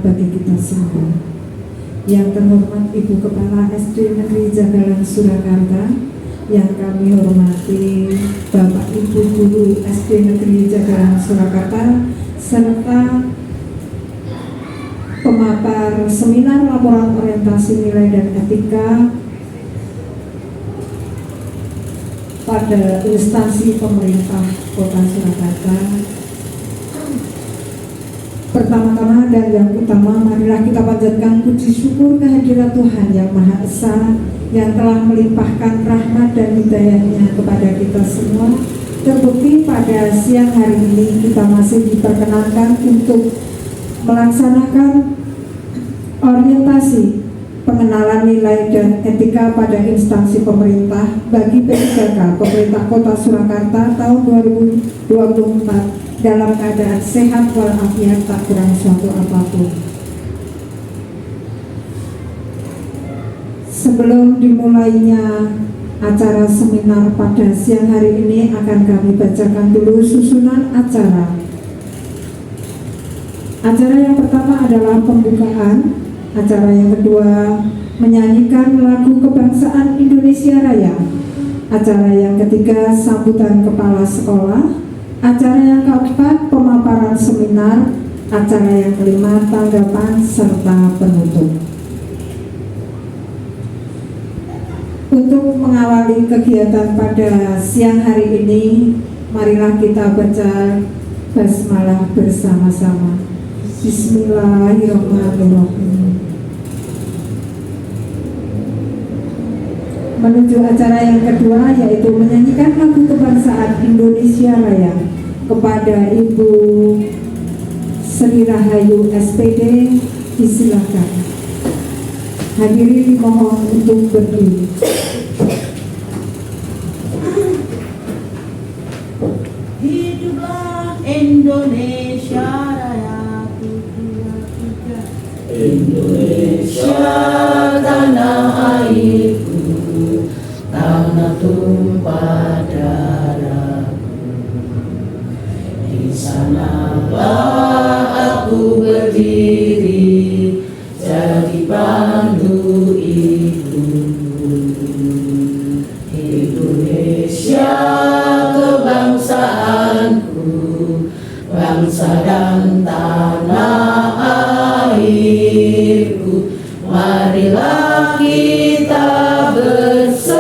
bagi kita semua. Yang terhormat Ibu Kepala SD Negeri Jagalan Surakarta, yang kami hormati Bapak Ibu Guru SD Negeri Jagalan Surakarta, serta pemaparan seminar laporan orientasi nilai dan etika pada instansi pemerintah Kota Surakarta. Pertama-tama dan yang utama, marilah kita panjatkan puji syukur kehadirat Tuhan Yang Maha Esa yang telah melimpahkan rahmat dan hidayah-Nya kepada kita semua. Terbukti pada siang hari ini kita masih diperkenankan untuk melaksanakan orientasi pengenalan nilai dan etika pada instansi pemerintah bagi P3K Pemerintah Kota Surakarta tahun 2024 dalam keadaan sehat walafiat, tak kurang suatu apapun. Sebelum dimulainya acara seminar pada siang hari ini, akan kami bacakan dulu susunan acara. Acara yang pertama adalah pembukaan. Acara yang kedua menyanyikan lagu kebangsaan Indonesia Raya. Acara yang ketiga sambutan kepala sekolah. Acara yang keempat pemaparan seminar. Acara yang kelima tanggapan serta penutup. Untuk mengawali kegiatan pada siang hari ini, marilah kita baca basmalah bersama-sama. Bismillahirrahmanirrahim. Menuju acara yang kedua, yaitu menyanyikan lagu kebangsaan Indonesia Raya. Kepada Ibu Sri Rahayu SPD, disilakan. Hadirin mohon untuk berdiri. Hiduplah Indonesia Raya. Indonesia tanah airku, tanah tumpah darahku. Di sanalah aku berdiri, jadi pandu ibu. Indonesia kebangsaanku, bangsa dan tanah airku. Marilah kita berseru,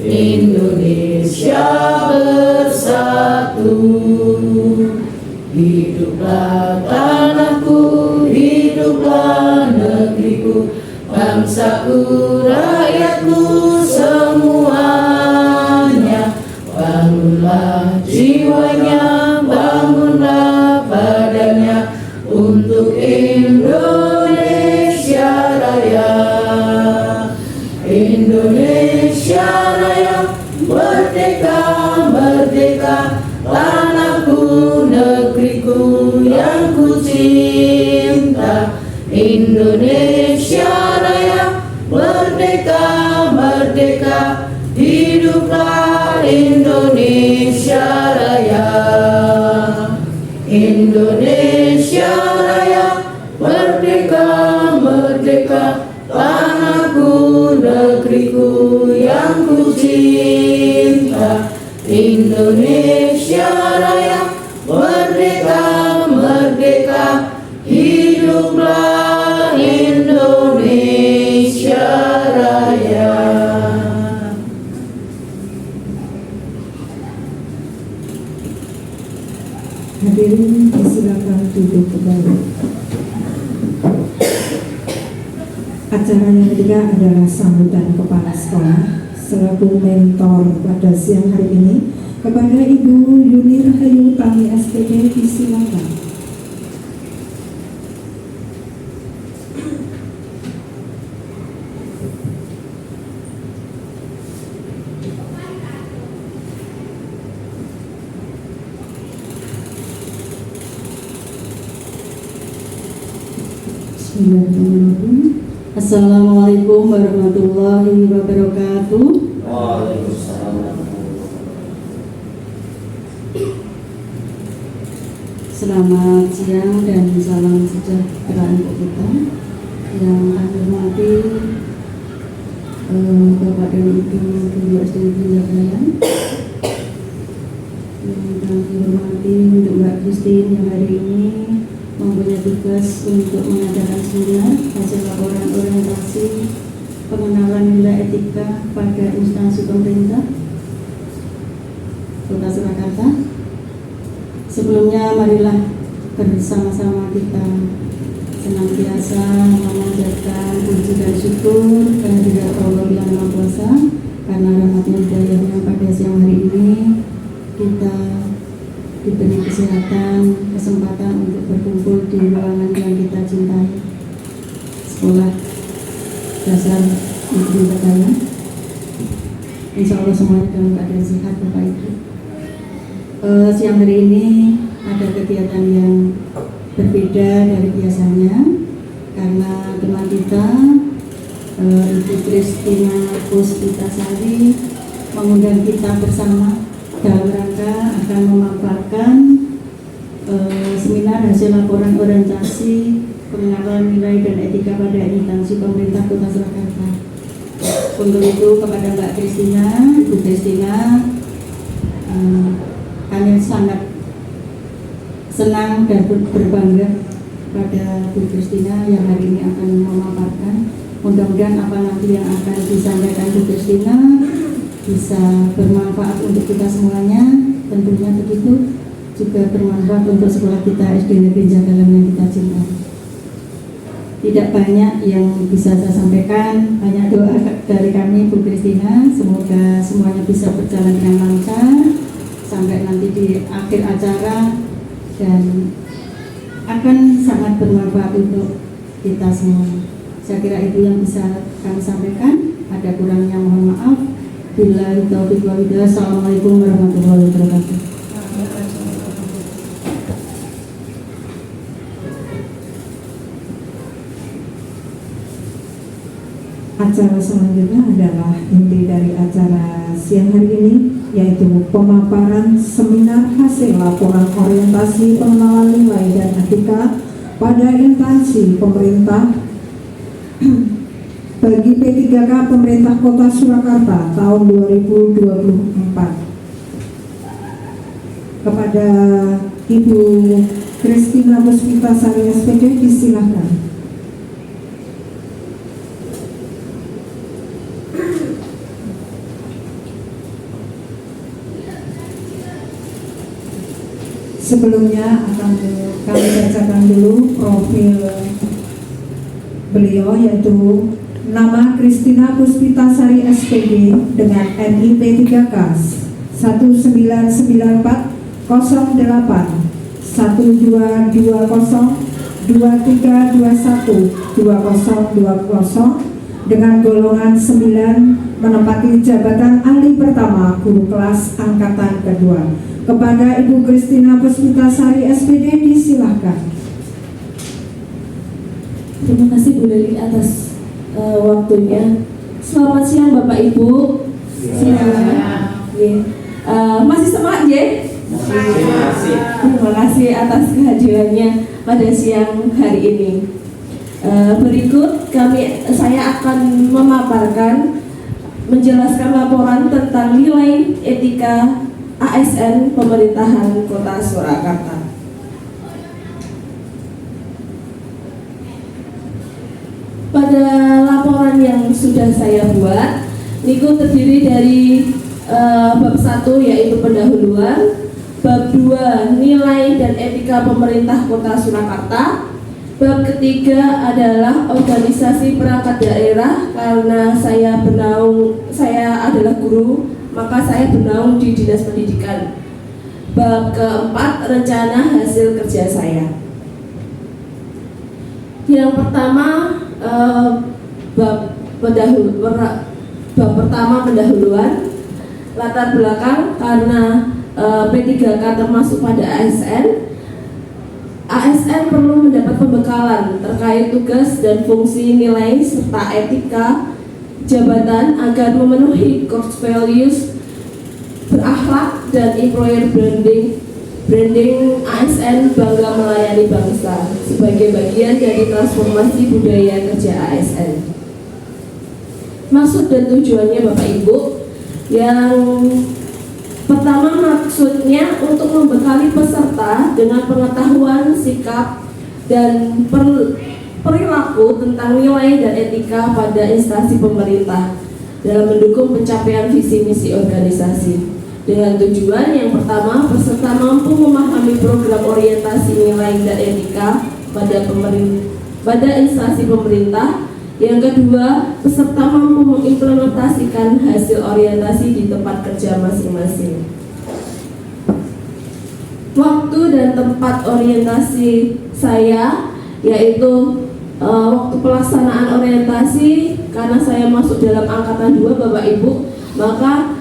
Indonesia bersatu. Hiduplah tanahku, hiduplah negeriku, bangsaku, rakyatku semuanya. Bangunlah jiwanya, bangunlah badannya untuk Indonesia Raya. Indonesia Raya, merdeka, merdeka, tanahku, negeriku yang ku cinta. Indonesia Raya, merdeka, merdeka, hiduplah Indonesia Raya. Indonesia Raya, merdeka, merdeka, tanahku, negeriku yang ku cinta. Indonesia Raya, merdeka, merdeka, hiduplah Indonesia Raya. Hadirin disilakan duduk kembali. Acara yang ketiga adalah sambutan kepala sekolah selaku mentor pada siang hari ini. Kepada Ibu Yuni Rahayu Tami SPD, disilakan. Assalamualaikum warahmatullahi wabarakatuh. Waalaikumsalam. Selamat siang dan salam sejahtera untuk kita. Yang kami hormati Bapak dan Ibu Guru SD Negeri Jagalan. Yang kami hormati untuk Mbak Christine yang hari ini mempunyai tugas untuk mengadakan seminar hasil laporan orientasi pengenalan nilai etika pada instansi pemerintah Kota Surakarta. Sebelumnya marilah bersama-sama kita senantiasa memanjatkan puji dan syukur kehadirat Allah yang Maha Kuasa, karena rahmatnya hidayahnya pada siang hari ini kita diberi kesehatan, kesempatan untuk berkumpul di ruangan yang kita cintai, Sekolah Dasar Negeri Tegalan. Insya Allah semuanya dalam keadaan sehat Bapak Ibu. Siang hari ini ada kegiatan yang berbeda dari biasanya, karena teman kita Ibu Christina Puspitasari mengundang kita bersama dalam rangka akan memaparkan seminar hasil laporan orientasi pengenalan nilai dan etika pada instansi pemerintah Kota Surakarta. Untuk itu kepada Mbak Christina, Ibu Christina, kami sangat senang dan berbangga pada Bu Christina yang hari ini akan memaparkan. Mudah-mudahan apa nanti yang akan disampaikan Bu Christina bisa bermanfaat untuk kita semuanya, tentunya begitu, juga bermanfaat untuk sekolah kita SD Negeri Jagalan yang kita cintai. Tidak banyak yang bisa saya sampaikan, hanya doa dari kami Bu Christina, semoga semuanya bisa berjalan dengan lancar sampai nanti di akhir acara dan akan sangat bermanfaat untuk kita semua. Saya kira itu yang bisa kami sampaikan. Ada kurangnya mohon maaf. Billahi taufiq wal hidayah. Assalamualaikum warahmatullahi wabarakatuh. Acara selanjutnya adalah inti dari acara siang hari ini, yaitu pemaparan seminar hasil laporan orientasi pengenalan nilai dan etika pada instansi pemerintah bagi P3K Pemerintah Kota Surakarta tahun 2024. Kepada Ibu Christina Puspitasari SPD disilahkan. Sebelumnya akan kami bacakan dulu profil beliau, yaitu nama Christina Puspitasari SPD dengan NIP 3K 1994 08 1220 2321 2020 dengan golongan 9 menempati jabatan ahli pertama guru kelas angkatan kedua. Kepada Ibu Christina Puspitasari SPD disilahkan. Terima kasih Bu Leli atas waktunya. Selamat siang Bapak Ibu. Siang. Masih semangat ya? Terima kasih atas kehadirannya pada siang hari ini. Berikut saya akan memaparkan, menjelaskan laporan tentang nilai etika ASN Pemerintahan Kota Surakarta. Pada laporan yang sudah saya buat, niku terdiri dari bab 1 yaitu pendahuluan, bab 2 nilai dan etika pemerintah Kota Surakarta, bab ketiga adalah organisasi perangkat daerah, karena saya adalah guru, maka saya bernaung di Dinas Pendidikan. Bab keempat rencana hasil kerja saya. Yang pertama bab pertama pendahuluan, latar belakang karena P3K termasuk pada ASN. ASN perlu mendapat pembekalan terkait tugas dan fungsi nilai serta etika jabatan agar memenuhi core values berakhlak dan employer Branding ASN bangga melayani bangsa sebagai bagian dari transformasi budaya kerja ASN. Maksud dan tujuannya Bapak Ibu, yang pertama maksudnya untuk membekali peserta dengan pengetahuan, sikap, dan perilaku tentang nilai dan etika pada instansi pemerintah dalam mendukung pencapaian visi misi organisasi. Dengan tujuan yang pertama, peserta mampu memahami program orientasi nilai dan etika pada instansi pemerintah. Yang kedua, peserta mampu mengimplementasikan hasil orientasi di tempat kerja masing-masing. Waktu dan tempat orientasi saya yaitu waktu pelaksanaan orientasi, karena saya masuk dalam angkatan 2 Bapak Ibu, maka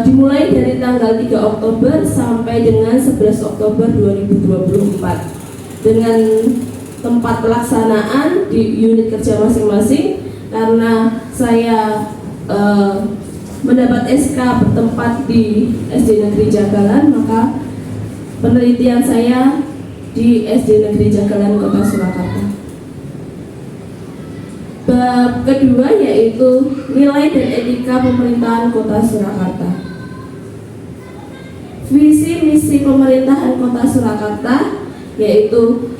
dimulai dari tanggal 3 Oktober sampai dengan 11 Oktober 2024 dengan tempat pelaksanaan di unit kerja masing-masing. Karena saya mendapat SK bertempat di SD Negeri Jagalan, maka penelitian saya di SD Negeri Jagalan Kota Surakarta. Bab kedua yaitu nilai dan etika pemerintahan Kota Surakarta. Visi misi pemerintahan Kota Surakarta yaitu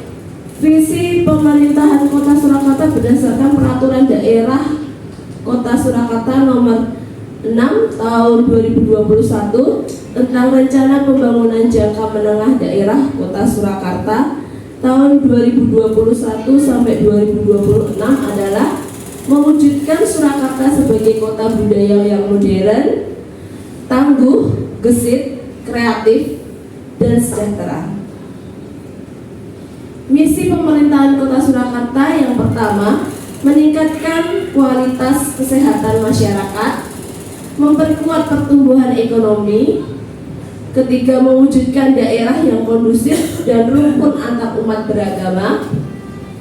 visi pemerintahan Kota Surakarta berdasarkan Peraturan Daerah Kota Surakarta nomor 6 tahun 2021 tentang rencana pembangunan jangka menengah daerah Kota Surakarta tahun 2021 sampai 2026 adalah mewujudkan Surakarta sebagai kota budaya yang modern, tangguh, gesit, kreatif, dan sejahtera. Misi pemerintahan Kota Surakarta yang pertama, meningkatkan kualitas kesehatan masyarakat, memperkuat pertumbuhan ekonomi. Ketiga, mewujudkan daerah yang kondusif dan rukun antar umat beragama.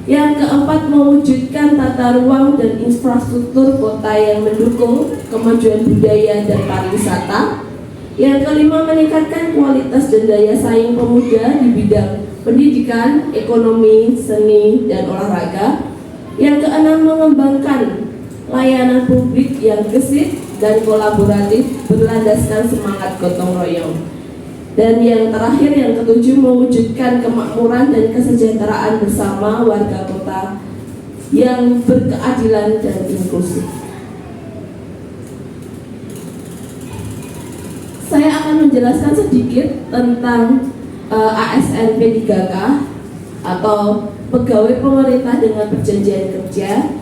Yang keempat, mewujudkan tata ruang dan infrastruktur kota yang mendukung kemajuan budaya dan pariwisata. Yang kelima, meningkatkan kualitas dan daya saing pemuda di bidang pendidikan, ekonomi, seni, dan olahraga. Yang keenam, mengembangkan layanan publik yang gesit dan kolaboratif berlandaskan semangat gotong royong. Dan yang terakhir, yang ketujuh, mewujudkan kemakmuran dan kesejahteraan bersama warga kota yang berkeadilan dan inklusif. Saya akan menjelaskan sedikit tentang ASN P3K atau Pegawai Pemerintah dengan Perjanjian Kerja.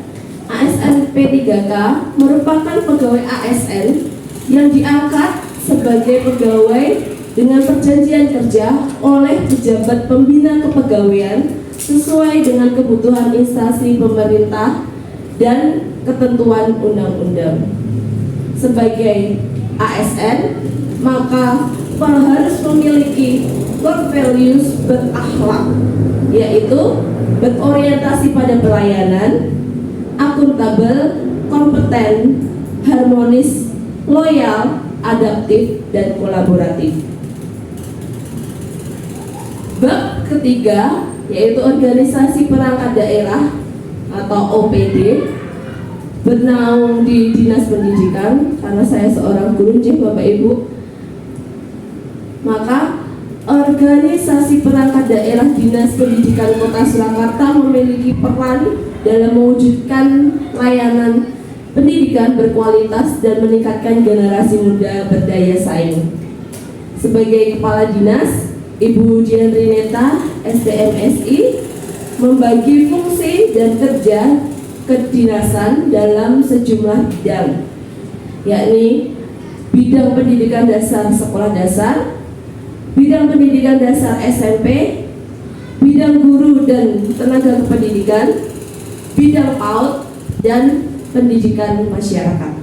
ASN P3K merupakan pegawai ASN yang diangkat sebagai pegawai dengan perjanjian kerja oleh pejabat pembina kepegawaian sesuai dengan kebutuhan instansi pemerintah dan ketentuan undang-undang. Sebagai ASN, maka harus memiliki core values berakhlak, yaitu berorientasi pada pelayanan, akuntabel, kompeten, harmonis, loyal, adaptif, dan kolaboratif. Bab ketiga yaitu organisasi perangkat daerah atau OPD, bernaung di Dinas Pendidikan. Karena saya seorang guru, Bapak Ibu, maka organisasi perangkat daerah Dinas Pendidikan Kota Surakarta memiliki peran dalam mewujudkan layanan pendidikan berkualitas dan meningkatkan generasi muda berdaya saing. Sebagai Kepala Dinas, Ibu Dian Rineta, SDMSI, membagi fungsi dan kerja kedinasan dalam sejumlah bidang, yakni bidang pendidikan dasar sekolah dasar, bidang pendidikan dasar SMP, bidang guru dan tenaga kependidikan, bidang PAUD, dan pendidikan masyarakat.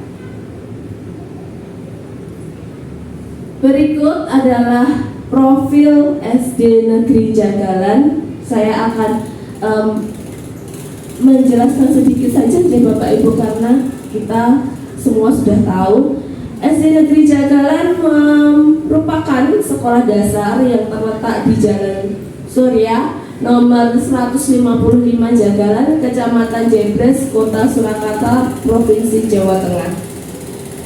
Berikut adalah profil SD Negeri Jagalan. Saya akan menjelaskan sedikit saja Bapak Ibu, karena kita semua sudah tahu SD Negeri Jagalan merupakan sekolah dasar yang terletak di Jalan Surya nomor 155 Jagalan, Kecamatan Jebres, Kota Surakarta, Provinsi Jawa Tengah.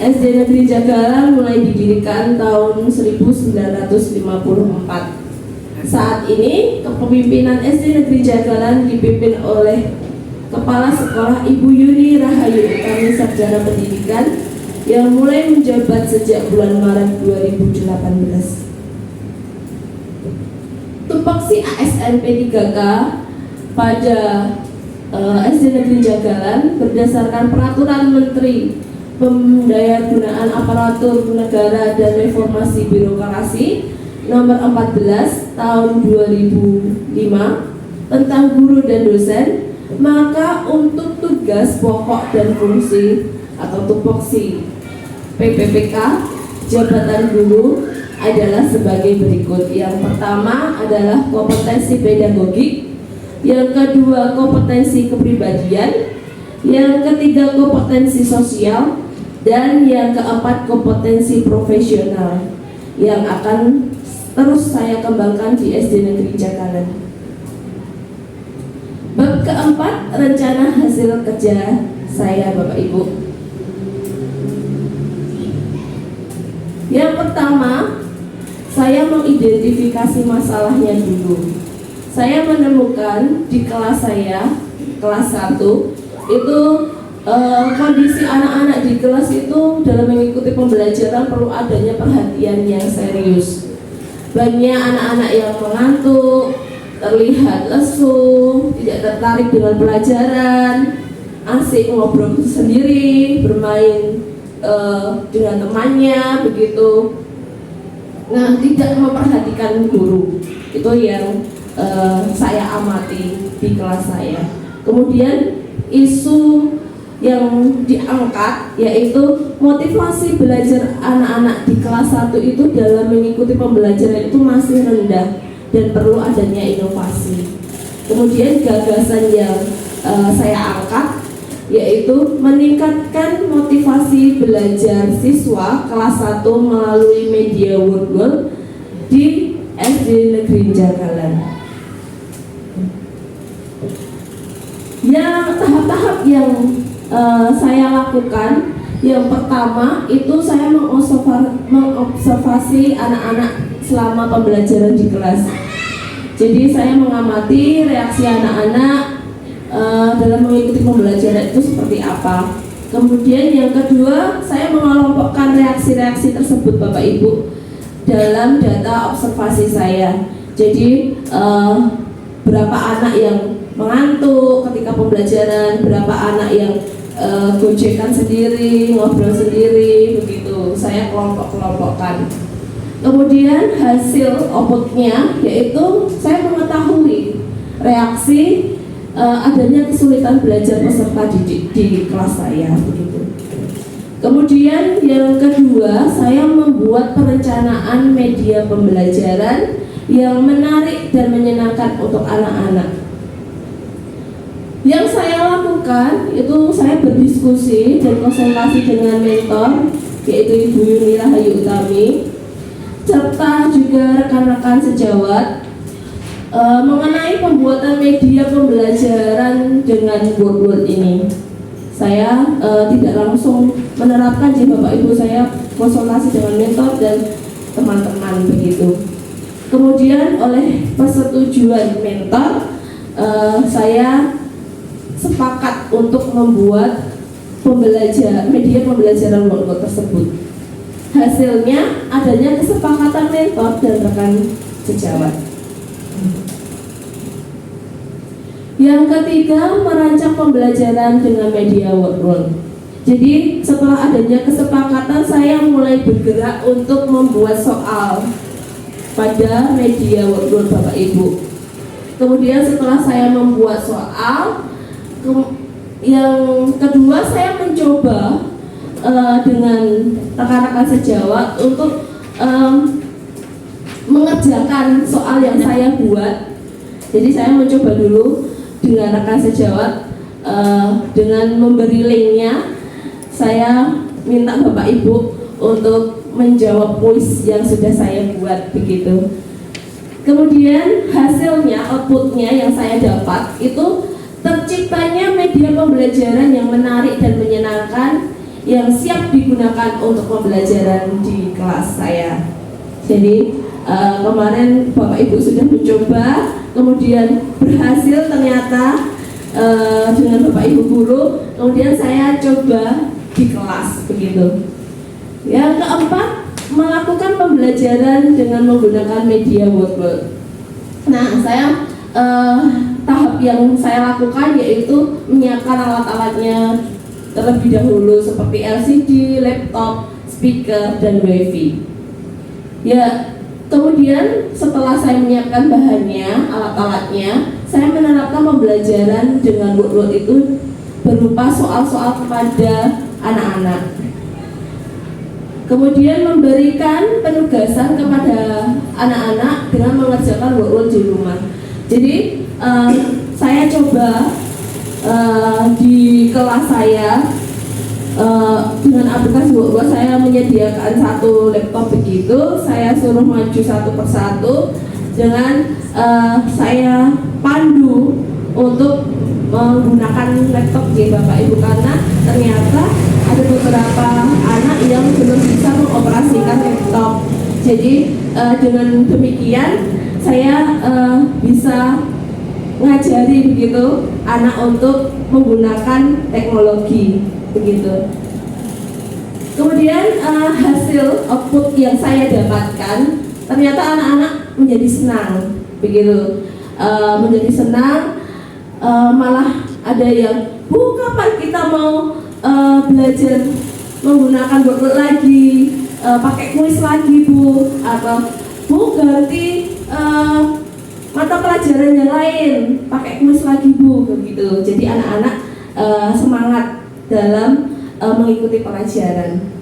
SD Negeri Jagalan mulai didirikan tahun 1954. Saat ini kepemimpinan SD Negeri Jagalan dipimpin oleh Kepala Sekolah Ibu Yuni Rahayu Utami Sarjana Pendidikan yang mulai menjabat sejak bulan Maret 2018. Tupoksi ASN P3K pada SD Negeri Jagalan berdasarkan Peraturan Menteri Pemberdayaan Aparatur Negara dan Reformasi Birokrasi Nomor 14 Tahun 2005 tentang guru dan dosen, maka untuk tugas pokok dan fungsi atau tupoksi PPPK jabatan guru adalah sebagai berikut. Yang pertama adalah kompetensi pedagogik, yang kedua kompetensi kepribadian, yang ketiga kompetensi sosial, dan yang keempat kompetensi profesional yang akan terus saya kembangkan di SD Negeri Jagalan. Bab keempat, rencana hasil kerja saya Bapak Ibu. Yang pertama, saya mengidentifikasi masalahnya dulu. Saya menemukan di kelas saya, kelas 1, itu kondisi anak-anak di kelas itu dalam mengikuti pembelajaran perlu adanya perhatian yang serius. Banyak anak-anak yang mengantuk, terlihat lesu, tidak tertarik dengan pelajaran, asik ngobrol sendiri, bermain dengan temannya, begitu. Nah, tidak memperhatikan guru. Itu yang saya amati di kelas saya. Kemudian isu yang diangkat yaitu motivasi belajar anak-anak di kelas 1 itu dalam mengikuti pembelajaran itu masih rendah dan perlu adanya inovasi. Kemudian gagasan yang saya angkat yaitu meningkatkan motivasi belajar siswa kelas 1 melalui media Wordwall di SD Negeri Jagalan. Yang tahap-tahap yang saya lakukan, yang pertama itu saya mengobservasi anak-anak selama pembelajaran di kelas. Jadi saya mengamati reaksi anak-anak dalam mengikuti pembelajaran itu seperti apa. Kemudian yang kedua, saya mengelompokkan reaksi-reaksi tersebut Bapak Ibu dalam data observasi saya. Jadi berapa anak yang mengantuk ketika pembelajaran, berapa anak yang gojekan sendiri, ngobrol sendiri, begitu. Saya kelompok-kelompokkan. Kemudian hasil outputnya yaitu saya mengetahui reaksi adanya kesulitan belajar peserta didik di kelas saya, begitu. Kemudian yang kedua, saya membuat perencanaan media pembelajaran yang menarik dan menyenangkan untuk anak-anak. Yang saya lakukan itu saya berdiskusi dan konsultasi dengan mentor yaitu Ibu Yuni Rahayu Utami serta juga rekan-rekan sejawat mengenai pembuatan media pembelajaran dengan Wordwall ini. Saya tidak langsung menerapkan, jadi Bapak Ibu, saya konsultasi dengan mentor dan teman-teman begitu. Kemudian oleh persetujuan mentor saya sepakat untuk membuat media pembelajaran Wordwall tersebut. Hasilnya adanya kesepakatan mentor dan rekan sejawat. Yang ketiga, merancang pembelajaran dengan media Wordwall. Jadi setelah adanya kesepakatan, saya mulai bergerak untuk membuat soal pada media Wordwall Bapak Ibu. Kemudian setelah saya membuat soal, yang kedua saya mencoba dengan rekan-rekan sejawat untuk mengerjakan soal yang saya buat. Jadi saya mencoba dulu dengan rekan sejawat dengan memberi linknya. Saya minta Bapak Ibu untuk menjawab kuis yang sudah saya buat begitu. Kemudian hasilnya, outputnya yang saya dapat itu terciptanya media pembelajaran yang menarik dan menyenangkan yang siap digunakan untuk pembelajaran di kelas saya. Jadi kemarin Bapak Ibu sudah mencoba, kemudian berhasil ternyata dengan Bapak Ibu guru, kemudian saya coba di kelas begitu. Yang keempat, melakukan pembelajaran dengan menggunakan media Wordle. Nah, saya tahap yang saya lakukan yaitu menyiapkan alat-alatnya terlebih dahulu seperti LCD, laptop, speaker, dan WiFi. Ya, kemudian setelah saya menyiapkan bahannya, alat-alatnya, saya menerapkan pembelajaran dengan Wordle itu berupa soal-soal kepada anak-anak. Kemudian memberikan penugasan kepada anak-anak dengan mengerjakan Wordle di rumah. Jadi saya coba di kelas saya dengan aplikasi Wordle, saya menyediakan satu laptop begitu, saya suruh maju satu persatu dengan saya pandu untuk menggunakan laptop ya Bapak Ibu, karena ternyata ada beberapa anak yang belum bisa mengoperasikan laptop. Jadi dengan demikian saya bisa ngajari begitu anak untuk menggunakan teknologi begitu. Kemudian hasil output yang saya dapatkan ternyata anak-anak menjadi senang begitu, menjadi senang, malah ada yang Bu, kapan kita mau belajar menggunakan Wordle lagi, pakai kuis lagi Bu, atau Bu ganti mata pelajaran yang lain, pakai kuis lagi Bu, begitu. Jadi anak-anak semangat dalam mengikuti pelajaran.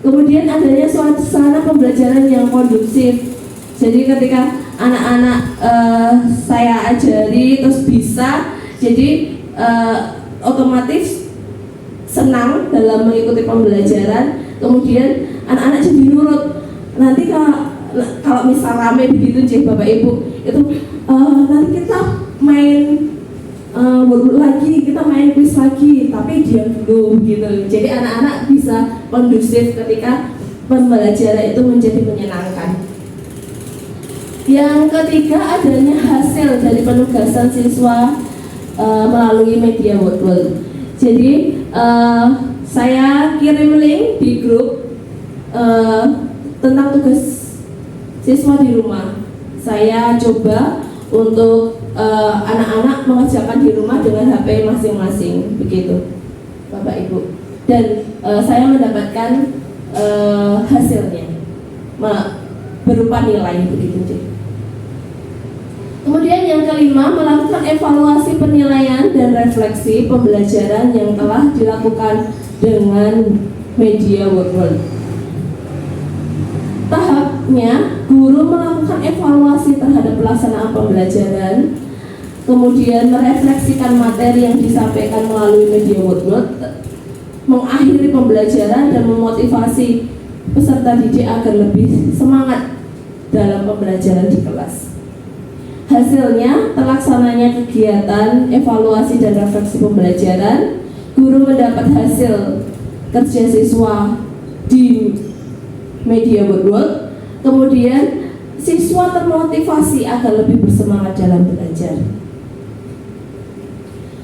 Kemudian adanya suasana pembelajaran yang kondusif. Jadi ketika anak-anak saya ajari terus bisa, jadi otomatis senang dalam mengikuti pembelajaran. Kemudian anak-anak jadi nurut. Nanti kalau misal rame begitu Bapak Ibu, itu nanti kita main Wordle lagi, kita main kuis lagi, tapi diam dulu gitu. Jadi anak-anak bisa kondusif ketika pembelajaran itu menjadi menyenangkan. Yang ketiga, adanya hasil dari penugasan siswa melalui media Wordle. Jadi saya kirim link di grup tentang tugas siswa di rumah. Saya coba untuk anak-anak mengerjakan di rumah dengan HP masing-masing, begitu Bapak Ibu. Dan saya mendapatkan hasilnya berupa nilai begitu. Kemudian yang kelima, melakukan evaluasi penilaian dan refleksi pembelajaran yang telah dilakukan dengan media Wordle. Tahapnya, guru melakukan evaluasi terhadap pelaksanaan pembelajaran, kemudian merefleksikan materi yang disampaikan melalui media Wordle, mengakhiri pembelajaran dan memotivasi peserta didik agar lebih semangat dalam pembelajaran di kelas. Hasilnya, terlaksananya kegiatan evaluasi dan refleksi pembelajaran, guru mendapat hasil kerja siswa di media Wordle, kemudian siswa termotivasi agar lebih bersemangat dalam belajar.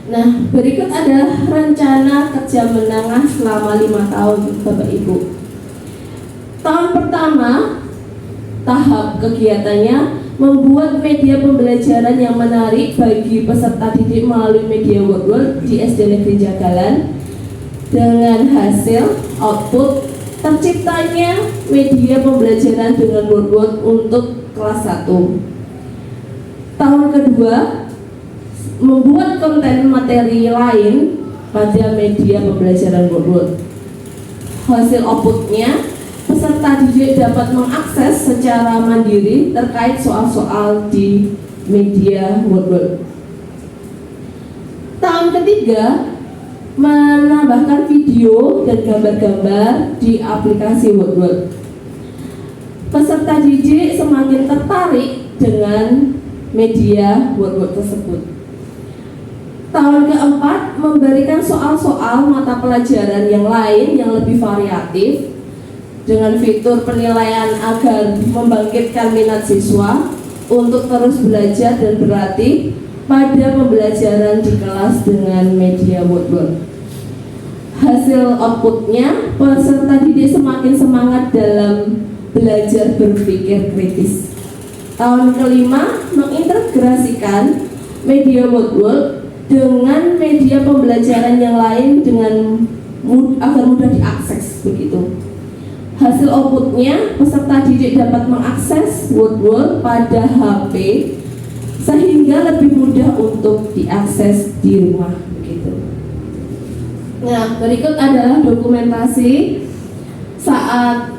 Nah, berikut adalah rencana kerja menengah selama 5 tahun Bapak Ibu. Tahun pertama, tahap kegiatannya membuat media pembelajaran yang menarik bagi peserta didik melalui media Wordle di SD Negeri Jagalan, dengan hasil output terciptanya media pembelajaran dengan Wordle untuk kelas 1. Tahun kedua, membuat konten materi lain pada media pembelajaran Wordle. Hasil outputnya, peserta didik dapat mengakses secara mandiri terkait soal-soal di media Wordle. Tahun ketiga, menambahkan video dan gambar-gambar di aplikasi WordWorld. Peserta didik semakin tertarik dengan media WordWorld tersebut. Tahun keempat memberikan soal-soal mata pelajaran yang lain yang lebih variatif dengan fitur penilaian agar membangkitkan minat siswa untuk terus belajar dan berlatih pada pembelajaran di kelas dengan media WordWorld. Hasil outputnya, peserta didik semakin semangat dalam belajar berpikir kritis. Tahun kelima mengintegrasikan media WordWorld dengan media pembelajaran yang lain dengan agar mudah diakses begitu. Hasil outputnya, peserta didik dapat mengakses WordWorld pada HP sehingga lebih mudah untuk diakses di rumah begitu. Nah, berikut adalah dokumentasi saat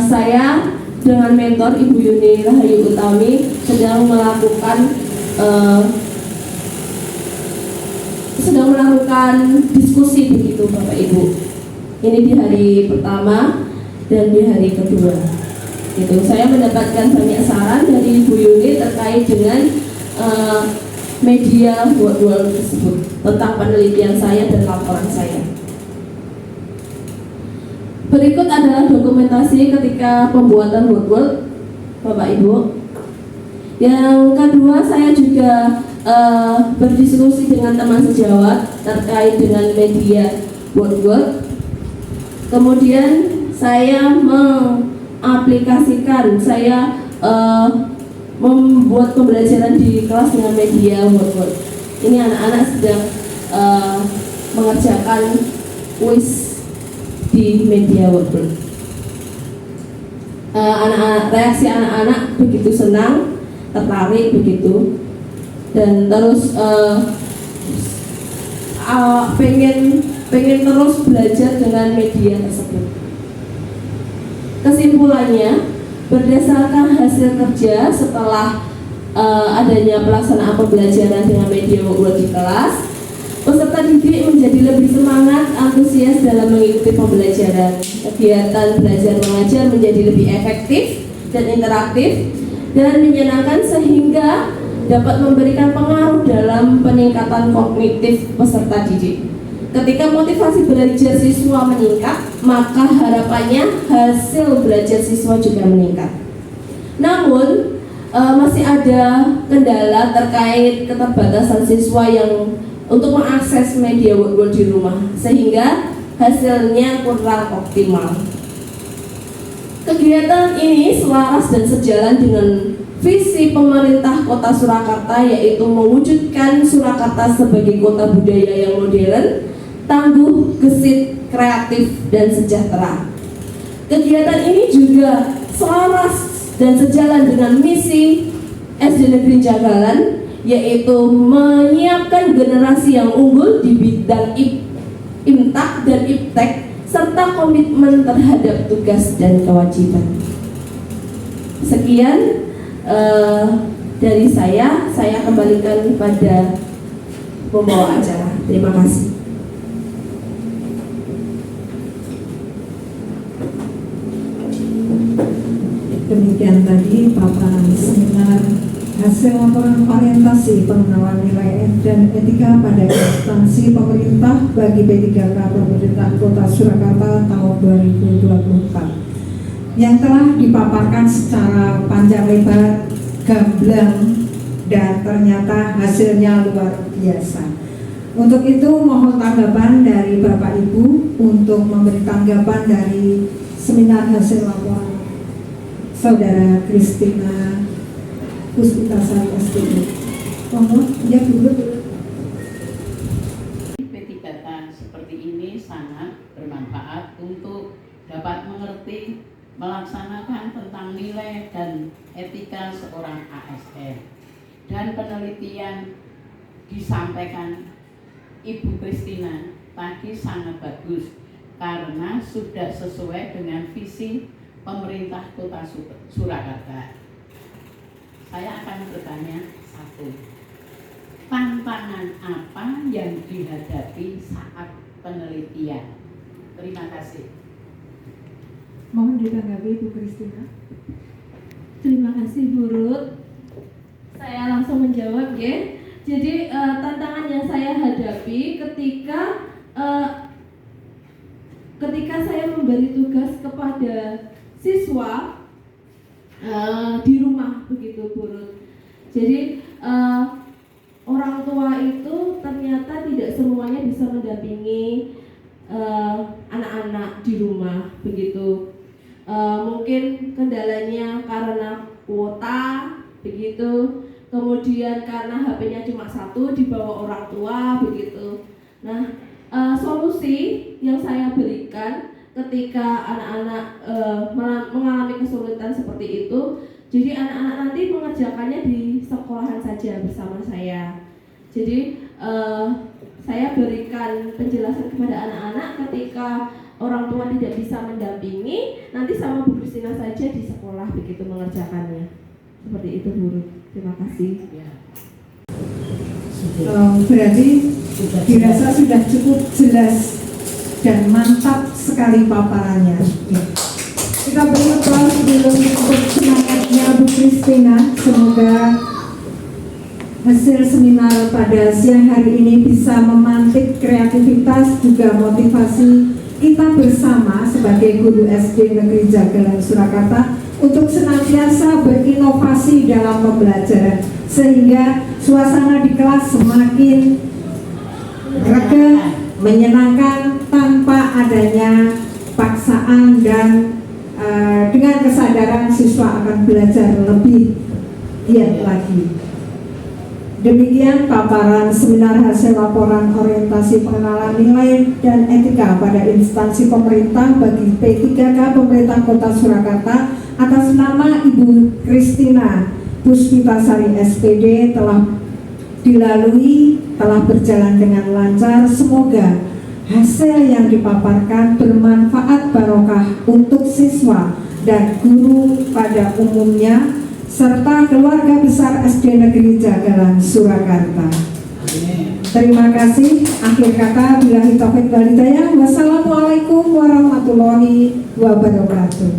saya dengan mentor Ibu Yuni Rahayu Utami sedang melakukan diskusi begitu Bapak Ibu. Ini di hari pertama dan di hari kedua. Gitu. Saya mendapatkan banyak saran dari Ibu Yuni terkait dengan media WordWorld tersebut tentang penelitian saya dan laporan saya. Berikut adalah dokumentasi ketika pembuatan WordWorld, Bapak Ibu. Yang kedua, saya juga berdiskusi dengan teman sejawat terkait dengan media WordWorld. Kemudian saya mengaplikasikan, membuat pembelajaran di kelas dengan media WordWorld. Ini anak-anak sedang mengerjakan kuis di media WordWorld. Reaksi anak-anak begitu senang, tertarik begitu, dan terus pengen terus belajar dengan media tersebut. Kesimpulannya, berdasarkan hasil kerja setelah adanya pelaksanaan pembelajaran dengan media WordWorld di kelas, peserta didik menjadi lebih semangat, antusias dalam mengikuti pembelajaran. Kegiatan belajar mengajar menjadi lebih efektif dan interaktif dan menyenangkan sehingga dapat memberikan pengaruh dalam peningkatan kognitif peserta didik. Ketika motivasi belajar siswa meningkat, maka harapannya hasil belajar siswa juga meningkat. Namun, masih ada kendala terkait keterbatasan siswa yang untuk mengakses media WordWorld di rumah, sehingga hasilnya kurang optimal. Kegiatan ini selaras dan sejalan dengan visi pemerintah Kota Surakarta, yaitu mewujudkan Surakarta sebagai kota budaya yang modern, tangguh, gesit, kreatif, dan sejahtera. Kegiatan ini juga selaras dan sejalan dengan misi SD Negeri Jagalan, yaitu menyiapkan generasi yang unggul di bidang IMTAK dan IPTEK, serta komitmen terhadap tugas dan kewajiban. Sekian dari saya kembalikan kepada pembawa acara. Terima kasih. Demikian tadi paparan seminar hasil laporan orientasi pengenalan nilai dan etika pada instansi pemerintah bagi P3K Pemerintah Kota Surakarta tahun 2024 yang telah dipaparkan secara panjang lebar, gamblang, dan ternyata hasilnya luar biasa. Untuk itu mohon tanggapan dari Bapak Ibu untuk memberi tanggapan dari seminar hasil laporan Saudara Kristina Puspitasari SPG. Mohon, ya dulu. P3K seperti ini sangat bermanfaat untuk dapat mengerti, melaksanakan tentang nilai dan etika seorang ASN. Dan penelitian disampaikan Ibu Kristina tadi sangat bagus karena sudah sesuai dengan visi pemerintah Kota Surakarta. Saya akan bertanya satu, tantangan apa yang dihadapi saat penelitian. Terima kasih. Mohon ditanggapi Bu Kristina. Terima kasih Bu Ruth. Saya langsung menjawab ya. Jadi tantangan yang saya hadapi ketika saya memberi tugas kepada siswa di rumah begitu Bu Ruth. Jadi orang tua itu ternyata tidak semuanya bisa mendampingi anak-anak di rumah begitu. Mungkin kendalanya karena kuota begitu, kemudian karena HP-nya cuma satu dibawa orang tua begitu. Nah, solusi yang saya berikan ketika anak-anak mengalami kesulitan seperti itu, jadi anak-anak nanti mengerjakannya di sekolahan saja bersama saya. Jadi saya berikan penjelasan kepada anak-anak ketika orang tua tidak bisa mendampingi, nanti sama Bu Kristina saja di sekolah begitu mengerjakannya. Seperti itu Bu Ruth. Terima kasih. Berarti dirasa sudah cukup jelas dan mantap sekali paparannya. Kita beri aplaus dulu untuk semangatnya Bu Kristina. Semoga hasil seminar pada siang hari ini bisa memantik kreativitas juga motivasi kita bersama sebagai guru SD Negeri Jagalan Surakarta untuk senantiasa berinovasi dalam pembelajaran sehingga suasana di kelas semakin rega, menyenangkan tanpa adanya paksaan dan dengan kesadaran siswa akan belajar lebih giat lagi. Demikian paparan seminar hasil laporan orientasi pengenalan nilai dan etika pada instansi pemerintah bagi P3K Pemerintah Kota Surakarta atas nama Ibu Kristina Puspitasari SPD telah berjalan dengan lancar. Semoga hasil yang dipaparkan bermanfaat barokah untuk siswa dan guru pada umumnya serta keluarga besar SD Negeri Jagalan Surakarta. Terima kasih. Akhir kata, billahi taufiq wal hidayah. Wassalamualaikum warahmatullahi wabarakatuh.